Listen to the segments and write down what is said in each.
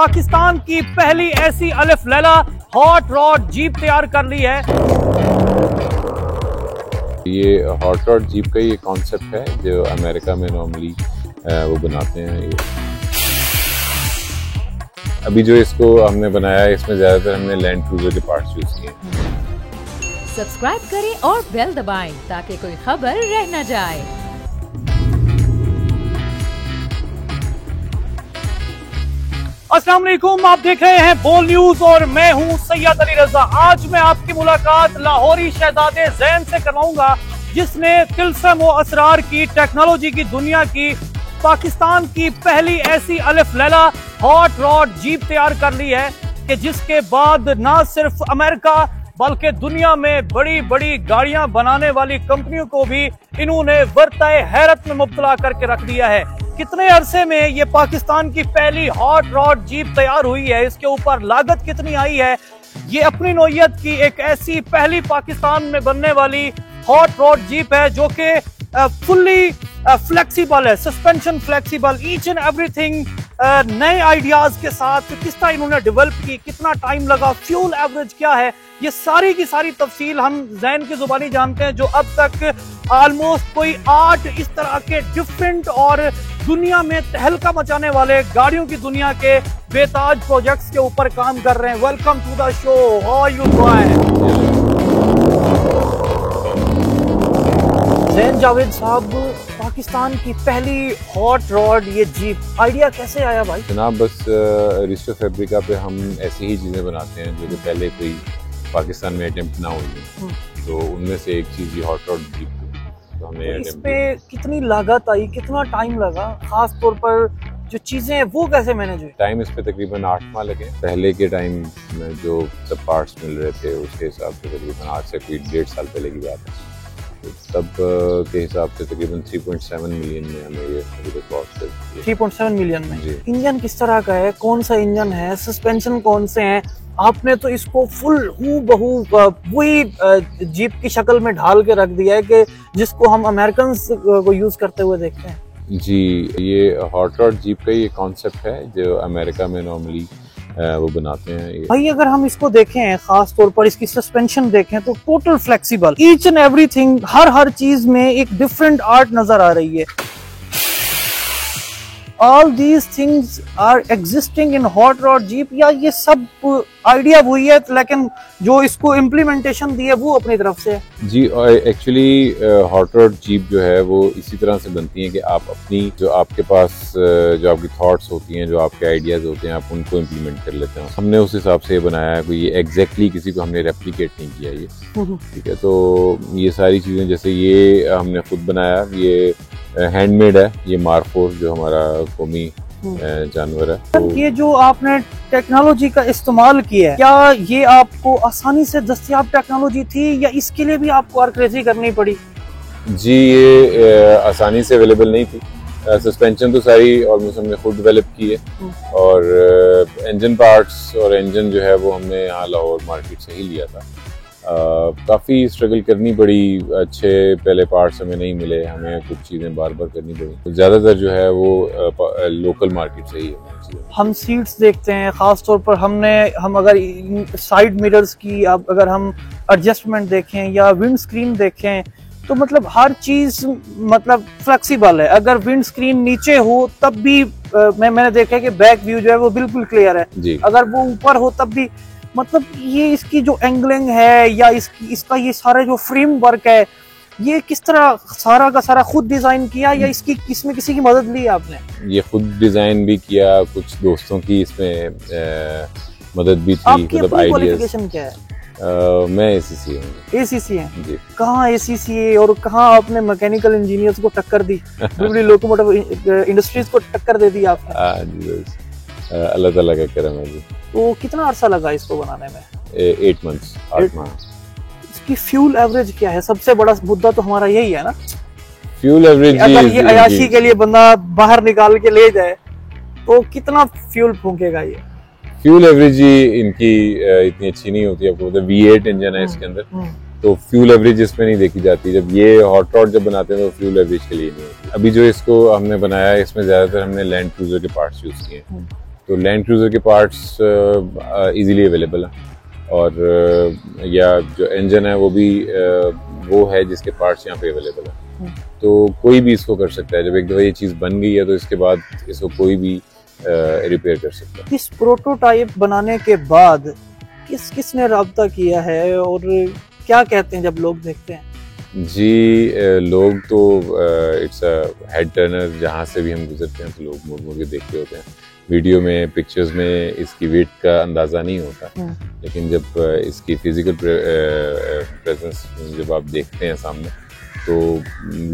पाकिस्तान की पहली ऐसी अलिफ लैला हॉट रॉड जीप तैयार कर ली है। ये हॉट रॉड जीप का ये कॉन्सेप्ट है जो अमेरिका में नॉर्मली वो बनाते हैं। ये अभी जो इसको हमने बनाया है इसमें ज्यादातर हमने लैंड क्रूजर के पार्ट्स यूज किए हैं। सब्सक्राइब करें और बेल दबाएं ताकि कोई खबर रह न जाए। अस्सलाम वालेकुम, आप देख रहे हैं बोल न्यूज और मैं हूं सैयद अली रजा। आज मैं आपकी मुलाकात लाहौरी शहजादे जैन से करवाऊंगा जिसने तिलस्म व असरार की टेक्नोलॉजी की दुनिया की पाकिस्तान की पहली ऐसी अलिफ लैला हॉट रॉड जीप तैयार कर ली है कि जिसके बाद ना सिर्फ अमेरिका बल्कि दुनिया में बड़ी बड़ी गाड़ियां बनाने वाली कंपनियों को भी इन्होंने वर्ताए हैरत में मुब्तला करके रख दिया है। कितने अरसे में ये पाकिस्तान की पहली हॉट रॉड जीप तैयार हुई है, इसके ऊपर लागत कितनी आई है, ये अपनी नौयत की एक ऐसी पहली पाकिस्तान में बनने वाली हॉट रॉड जीप है जो कि फुल्ली फ्लेक्सिबल है, suspension flexible, each and everything नए आइडियाज के साथ किस तरह इन्होंने डेवलप की, कितना टाइम लगा, फ्यूल एवरेज क्या है, ये सारी की सारी तफसील हम जैन की जुबानी जानते हैं जो अब तक ऑलमोस्ट कोई 8 इस तरह के डिफरेंट और दुनिया में तहलका मचाने वाले गाड़ियों की दुनिया के बेताज प्रोजेक्ट्स के ऊपर काम कर रहे हैं। Welcome to the show, how are you doing? Zain Javed साहब, पाकिस्तान की पहली हॉट रॉड ये जीप आइडिया कैसे आया भाई? जनाब बस रिस्टो फैब्रिका पे हम ऐसी ही चीजें बनाते हैं जो कि पहले कोई पाकिस्तान में अटेम्प्ट ना हुई है, तो उनमें से एक चीज ये हॉट रॉड जीप थी। तो हमने इस पे कितनी लागत आई, कितना टाइम लगा, खास तौर पर जो चीजें हैं वो कैसे मैनेज हुई? टाइम इस पे तकरीबन 8 माह लगे। पहले के टाइम में जो सब पार्ट्स मिल रहे थे उसके हिसाब से तकरीबन आज से कोई 1.5 साल पहले की बात है, तब के हिसाब से तकरीबन 3.7 मिलियन में हमें ये कॉस्ट है। 3.7 मिलियन में इंजन किस तरह का है, कौन सा इंजन है, सस्पेंशन कौन से हैं? आपने तो इसको फुल हूबहू वही जीप की शक्ल में ढाल के रख दिया है कि जिसको हम अमेरिकन को यूज करते हुए देखते हैं। जी, ये हॉट रॉड जीप का ये कॉन्सेप्ट है जो अमेरिका में नॉर्मली वो बनाते हैं। भाई अगर हम इसको देखें, खास तौर पर इसकी सस्पेंशन देखें तो total flexible, each and everything, हर चीज में एक डिफरेंट आर्ट नजर आ रही है। All these things are existing in hot rod jeep, या ये सब आइडिया वही है लेकिन जो इसको इम्प्लीमेंटेशन दी है वो अपनी तरफ से है? जी, एक्चुअली हॉट रॉड जीप जो है वो इसी तरह से बनती है कि आप अपनी जो आपके पास जो आपकी थॉट्स होती हैं, जो आपके आइडियाज होते हैं, आप उनको इम्प्लीमेंट कर लेते हैं। हमने उस हिसाब से बनाया है, कोई ये एग्जैक्टली किसी को हमने रेप्लिकेट नहीं किया ये, ठीक है। तो ये सारी चीजें जैसे ये हमने खुद बनाया, ये हैंडमेड है, ये मार्फोर जो हमारा कौमी जानवर है। तो ये जो आपने टेक्नोलॉजी का इस्तेमाल किया है, क्या ये आपको आसानी से दस्तयाब टेक्नोलॉजी थी या इसके लिए भी आपको आर्क्रेजी करनी पड़ी? जी, ये आसानी से अवेलेबल नहीं थी। सस्पेंशन तो सारी ऑलमोस्ट हमने खुद डेवलप की है और इंजन पार्ट्स और इंजन जो है वो हमने यहाँ लाहौर मार्केट से ही लिया था। काफ़ी स्ट्रगल करनी पड़ी, अच्छे पहले पार्ट्स हमें नहीं मिले, हमें कुछ चीज़ें बार बार करनी पड़ी। ज़्यादातर जो है वो लोकल मार्केट से ही है। हम सीट्स देखते हैं, ख़ास तौर पर हम अगर साइड मिरर्स की अगर हम एडजस्टमेंट देखें या विंड स्क्रीन देखें तो मतलब हर चीज़ मतलब फ्लेक्सिबल है। अगर विंड स्क्रीन नीचे हो तब भी मैंने देखा है कि बैक व्यू जो है वो बिल्कुल क्लियर है जी। अगर वो ऊपर हो तब भी, मतलब ये इसकी जो एंगलिंग है या इसका ये सारा जो फ्रेम वर्क है, ये किस तरह सारा का सारा खुद डिजाइन किया या इसमें किसी की मदद ली आपने? ये खुद डिजाइन भी किया, कुछ दोस्तों की इसमें मदद भी थी। आपकी अपनी क्वालिफिकेशन क्या है? मैं ACCA हूँ। ACCA हैं जी। कहाँ ACCA और कहाँ आपने मैकेनिकल इंजीनियर्स को टक्कर दी, बड़ी लोकोमोटिव इंडस्ट्रीज को टक्कर दे दी आपने? अल्लाह ताला का करम है जी। तो कितना अरसा लगा इसको बनाने में? 8 मंथ्स, 8 माह। इसकी फ्यूल एवरेज क्या है? सबसे बड़ा मुद्दा तो हमारा यही है ना, फ्यूल एवरेज। अगर ये अयाशी के लिए बंदा बाहर निकाल के ले जाए तो कितना फ्यूल फूकेगा ये? फ्यूल एवरेज ही इनकी इतनी अच्छी नहीं होती, आपको मतलब V8 इंजन है इसके अंदर, तो फ्यूल एवरेज इसमें नहीं देखी जाती। जब ये हॉट रॉड जब बनाते हैं तो फ्यूल एवरेज के लिए नहीं होती। अभी जो इसको हमने बनाया है इसमें ज्यादातर हमने लैंड क्रूजर के पार्ट्स यूज किए हैं, तो लैंड क्रूज़र के पार्ट्स इजीली अवेलेबल हैं, और या जो इंजन है वो भी वो है जिसके पार्ट्स यहाँ पे अवेलेबल है। तो कोई भी इसको कर सकता है। जब एक दफ़ा ये चीज़ बन गई है तो इसके बाद इसको कोई भी रिपेयर कर सकता है। इस प्रोटोटाइप बनाने के बाद किसने राब्ता किया है और क्या कहते हैं जब लोग देखते हैं? जी, लोग तो इट्स अ हेड टर्नर, जहाँ से भी हम गुजरते हैं तो लोग मुड़ मुड़ के देखते होते हैं। वीडियो में, पिक्चर्स में इसकी वेट का अंदाज़ा नहीं होता, लेकिन जब इसकी फिजिकल प्रेजेंस जब आप देखते हैं सामने तो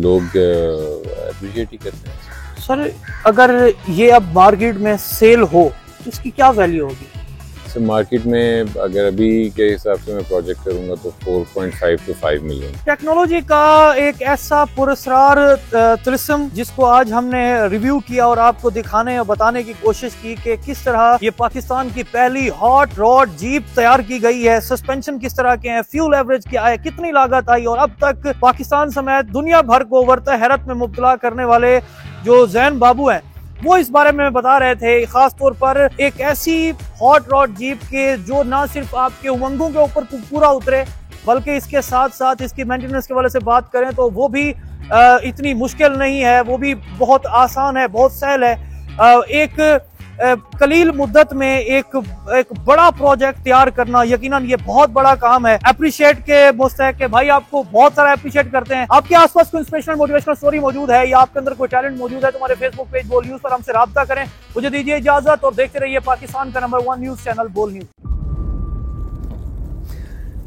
लोग अप्रिशिएट ही करते हैं। सर, अगर ये अब मार्केट में सेल हो तो इसकी क्या वैल्यू होगी? सर, मार्केट में अगर अभी के हिसाब से मैं प्रोजेक्ट करूंगा तो 4.5 to 5 मिलियन। टेक्नोलॉजी का एक ऐसा पुरस्कार तिलिस्म जिसको आज हमने रिव्यू किया और आपको दिखाने और बताने की कोशिश की कि किस तरह ये पाकिस्तान की पहली हॉट रॉड जीप तैयार की गई है, सस्पेंशन किस तरह के हैं, फ्यूल एवरेज क्या है, कितनी लागत आई, और अब तक पाकिस्तान समेत दुनिया भर को वर्ता हैरत में मुब्तला करने वाले जो जैन बाबू हैं वो इस बारे में बता रहे थे। खास तौर पर एक ऐसी हॉट रॉड जीप के जो ना सिर्फ आपके उमंगों के ऊपर पूरा उतरे बल्कि इसके साथ साथ इसकी मेंटेनेंस के वाले से बात करें तो वो भी इतनी मुश्किल नहीं है, वो भी बहुत आसान है, बहुत सहल है। एक कलील मुद्दत में एक बड़ा प्रोजेक्ट तैयार करना यकीनन ये बहुत बड़ा काम है। अप्रिशिएट के मुस्तहक है भाई, आपको बहुत सारा अप्रिशिएट करते हैं। आपके आसपास कोई इंस्पिरेशनल मोटिवेशनल स्टोरी मौजूद है या आपके अंदर कोई टैलेंट मौजूद है तो हमारे फेसबुक पेज बोल न्यूज पर हमसे राब्ता करें। मुझे दीजिए इजाजत और देखते रहिए पाकिस्तान का नंबर 1 न्यूज चैनल बोल न्यूज।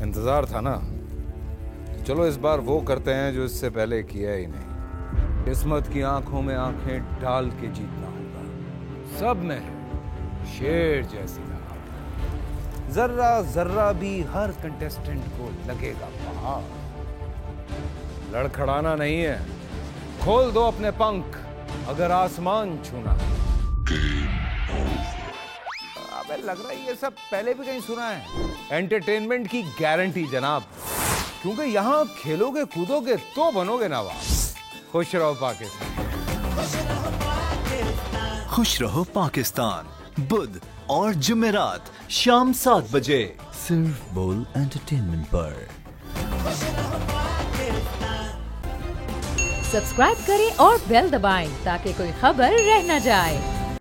इंतजार था ना, चलो इस बार वो करते हैं जो इससे पहले किया ही नहीं। किस्मत की आंखों में आंखें डाल के जीतना होगा। सब में शेर जैसी राह, जर्रा जर्रा भी हर कंटेस्टेंट को लगेगा पहाड़। लड़खड़ाना नहीं है, खोल दो अपने पंख अगर आसमान छूना है। अबे लग रहा है ये सब पहले भी कहीं सुना है। एंटरटेनमेंट की गारंटी जनाब, क्योंकि यहाँ खेलोगे कूदोगे तो बनोगे नवाब। खुश रहो पाकिस्तान। खुश रहो पाकिस्तान, बुध और जुमेरात शाम 7 बजे सिर्फ बोल एंटरटेनमेंट पर। सब्सक्राइब करें और बेल दबाएं ताकि कोई खबर रह न जाए।